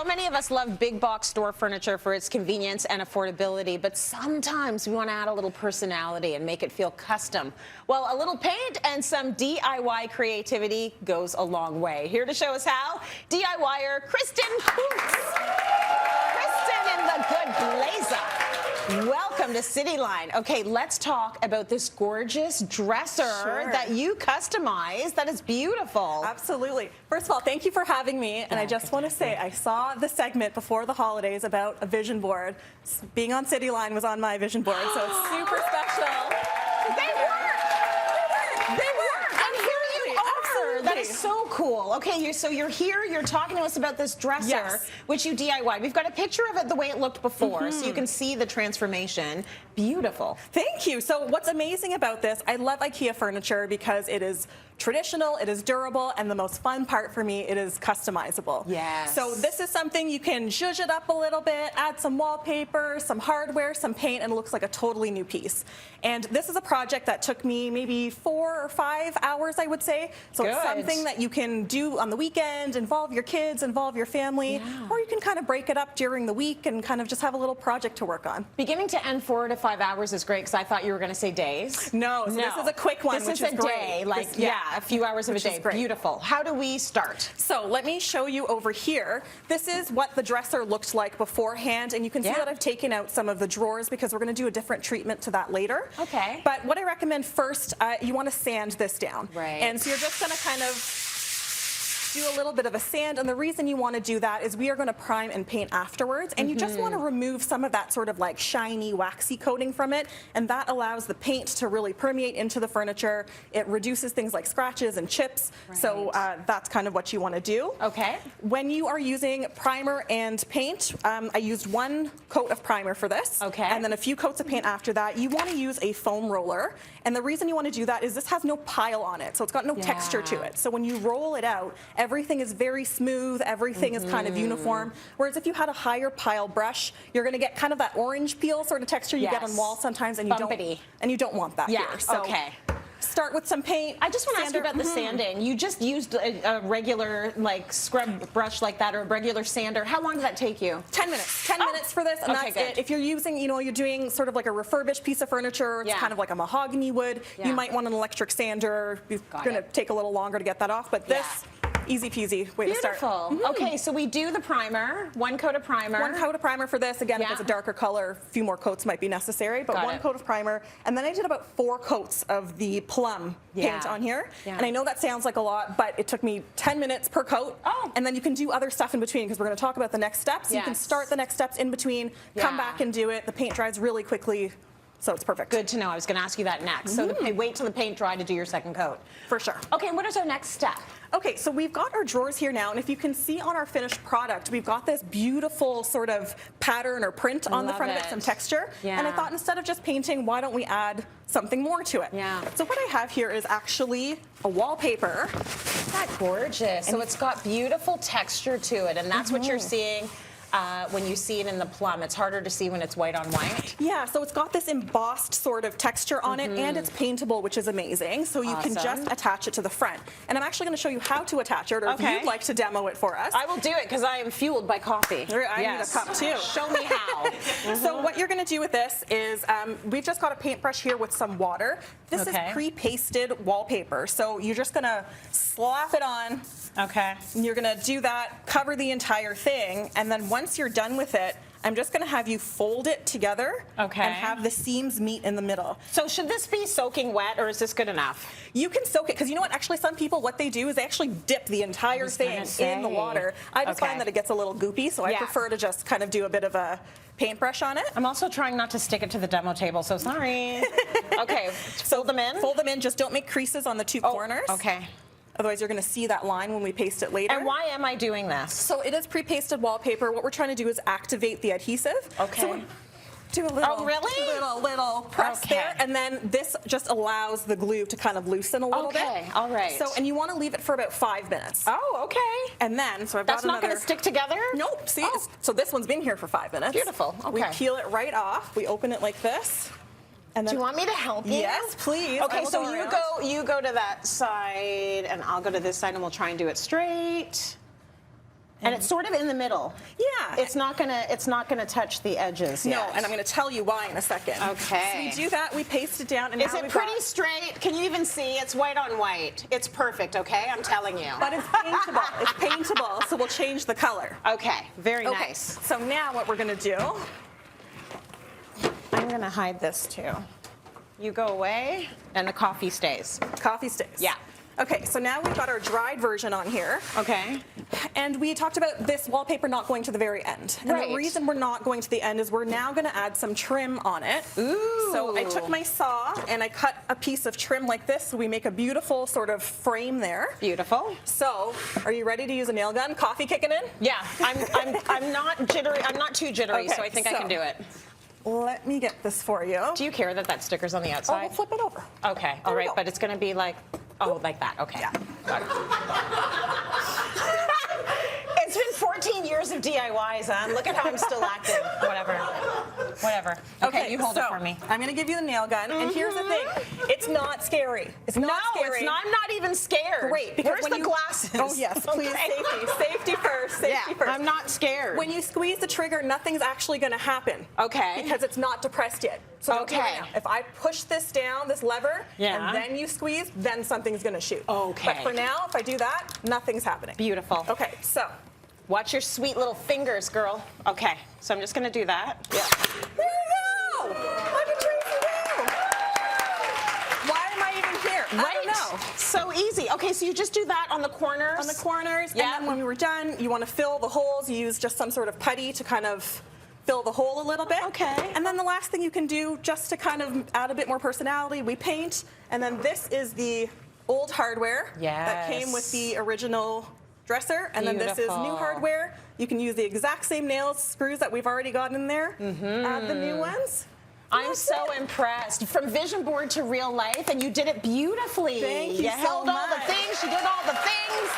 So many of us love big box store furniture for its convenience and affordability, but sometimes we want to add a little personality and make it feel custom. Well, a little paint and some DIY creativity goes a long way. Here to show us how, DIYer Kristen Coutts. Kristen in the good blazer. Welcome to Cityline. Okay, let's talk about this gorgeous dresser that you customized. That is beautiful. Absolutely. First of all, thank you for having me. And I just want to say, I saw the segment before the holidays about a vision board. Being on Cityline was on my vision board, so it's super special. They work! And here you are! That is so cool. Okay, so you're here, you're talking to us about this dresser, which you DIY'd. We've got a picture of it the way it looked before, so you can see the transformation. Beautiful. Thank you. So what's amazing about this, I love IKEA furniture because it is traditional, it is durable, and the most fun part for me, it is customizable. Yes. So this is something you can zhuzh it up a little bit, add some wallpaper, some hardware, some paint, and it looks like a totally new piece. And this is a project that took me maybe 4 or 5 hours, I would say. So it's something that you can do on the weekend, involve your kids, involve your family, or you can kind of break it up during the week and kind of just have a little project to work on. Beginning to end 4 to 5 hours is great, because I thought you were going to say days. No, so this is a quick one, which is a day, like, a few hours of a day. Beautiful. How do we start? So let me show you over here. This is what the dresser looked like beforehand, and you can see that I've taken out some of the drawers because we're going to do a different treatment to that later. Okay. But what I recommend first, you want to sand this down. Right. And so you're just going to kind of do a little bit of a sand, and the reason you want to do that is we are going to prime and paint afterwards, and you just want to remove some of that sort of like shiny, waxy coating from it, and that allows the paint to really permeate into the furniture. It reduces things like scratches and chips, so that's kind of what you want to do. Okay. When you are using primer and paint, I used 1 coat of primer for this, and then a few coats of paint after that. You want to use a foam roller, and the reason you want to do that is this has no pile on it, so it's got no texture to it. So when you roll it out, everything is very smooth, everything is kind of uniform. Whereas if you had a higher pile brush, you're going to get kind of that orange peel sort of texture you get on walls sometimes, and you don't want that here. So start with some paint. I just want to ask you about the sanding. You just used a regular like scrub brush like that, or a regular sander. How long did that take you? 10 minutes. 10 minutes for this, and that's it. If you're using, you're doing sort of like a refurbished piece of furniture, it's kind of like a mahogany wood, you might want an electric sander. It's going to take a little longer to get that off, but this, easy peasy way to start. Beautiful. Okay, so we do the primer, 1 coat of primer. 1 coat of primer for this. Again, if it's a darker color, a few more coats might be necessary, but 1 coat of primer. And then I did about 4 coats of the plum paint on here. And I know that sounds like a lot, but it took me 10 minutes per coat. And then you can do other stuff in between, because we're going to talk about the next steps. You can start the next steps in between, come back and do it. The paint dries really quickly, so it's perfect. Good to know. I was going to ask you that next. So wait till the paint dry to do your 2nd coat. For sure. Okay, what is our next step? Okay, so we've got our drawers here now, and if you can see on our finished product, we've got this beautiful sort of pattern or print on the front of it, some texture. And I thought, instead of just painting, why don't we add something more to it? So what I have here is actually a wallpaper. Isn't that gorgeous? So it's got beautiful texture to it, and that's what you're seeing. When you see it in the plum. It's harder to see when it's white on white. Yeah, so it's got this embossed sort of texture on it, and it's paintable, which is amazing. So you can just attach it to the front. And I'm actually going to show you how to attach it, or if you'd like to demo it for us. I will do it, because I am fueled by coffee. I need a cup too. Show me how. So what you're going to do with this is, we've just got a paintbrush here with some water. This is pre-pasted wallpaper. So you're just going to slap it on. And you're going to do that, cover the entire thing, and then once you're done with it, I'm just going to have you fold it together and have the seams meet in the middle. So should this be soaking wet, or is this good enough? You can soak it, because you know what, actually some people, what they do is they actually dip the entire thing in the water. I just find that it gets a little goopy, so I prefer to just kind of do a bit of a paintbrush on it. I'm also trying not to stick it to the demo table, so sorry. So fold them in? Fold them in, just don't make creases on the 2 corners. Otherwise, you're going to see that line when we paste it later. And why am I doing this? So it is pre-pasted wallpaper. What we're trying to do is activate the adhesive. So do a little, little press there, and then this just allows the glue to kind of loosen a little bit. All right. So, and you want to leave it for about 5 minutes. And then, so I've got That's not going to stick together? Nope. See, so this one's been here for 5 minutes. Beautiful. We peel it right off. We open it like this. And then, do you want me to help you? Yes, please. Okay, so you go to that side, and I'll go to this side, and we'll try and do it straight. And it's sort of in the middle. Yeah. It's not gonna touch the edges yet. No, and I'm going to tell you why in a second. Okay. So we do that, we paste it down, and Is now it we've pretty got, straight? Can you even see? It's white on white. It's perfect, okay? I'm telling you. but it's paintable. It's paintable, so we'll change the color. Okay, very Okay, nice. so now what we're going to do, I'm gonna hide this too. You go away, and the coffee stays. coffee stays. Yeah. Okay, so now we've got our dried version on here. Okay. And we talked about this wallpaper not going to the very end. And Right. the reason we're not going to the end is we're now going to add some trim on it. Ooh. So I took my saw and I cut a piece of trim like this, so we make a beautiful sort of frame there. Beautiful. So, are you ready to use a nail gun? Coffee kicking in? Yeah, I'm not jittery. I'm not too jittery, Okay, so I think I can do it. Let me get this for you. Do you care that that sticker's on the Oh, outside? we'll flip it over. Okay, all we right, go. but it's gonna be like, oh, like that. Okay. Yeah. Got it. It's been 14 years of DIYs, and look at how I'm still active. Whatever. Okay, you hold it so for me. I'm going to give you the nail gun, and here's the thing. It's not scary. It's not scary. It's not. I'm not even scared. Great, because Where's when the you- glasses? Oh, yes, please, Okay. safety. Safety first, safety first. I'm not scared. When you squeeze the trigger, nothing's actually going to happen. Okay. Because it's not depressed yet. So don't do it Okay. now. If I push this down, this lever, Yeah. and then you squeeze, then something's going to shoot. Okay. But for now, if I do that, nothing's happening. Beautiful. Okay, so. Watch your sweet little fingers, girl. Okay, so I'm just gonna do that. Yeah. There you go! Look at Tracy go! Why am I even here? I don't know. So easy. Okay, so you just do that on the corners. On the corners, Yeah. and then when we were done, you want to fill the holes. You use just some sort of putty to kind of fill the hole a little bit. Okay. And then the last thing you can do, just to kind of add a bit more personality, we paint. And then this is the old hardware that came with the original dresser. And then this is new Beautiful. hardware. You can use the exact same nails, screws that we've already got in there. Add the new ones. I'm That's so it. impressed. From vision board to real life, and you did it beautifully. Thank you so held all the much. things. You did all the things.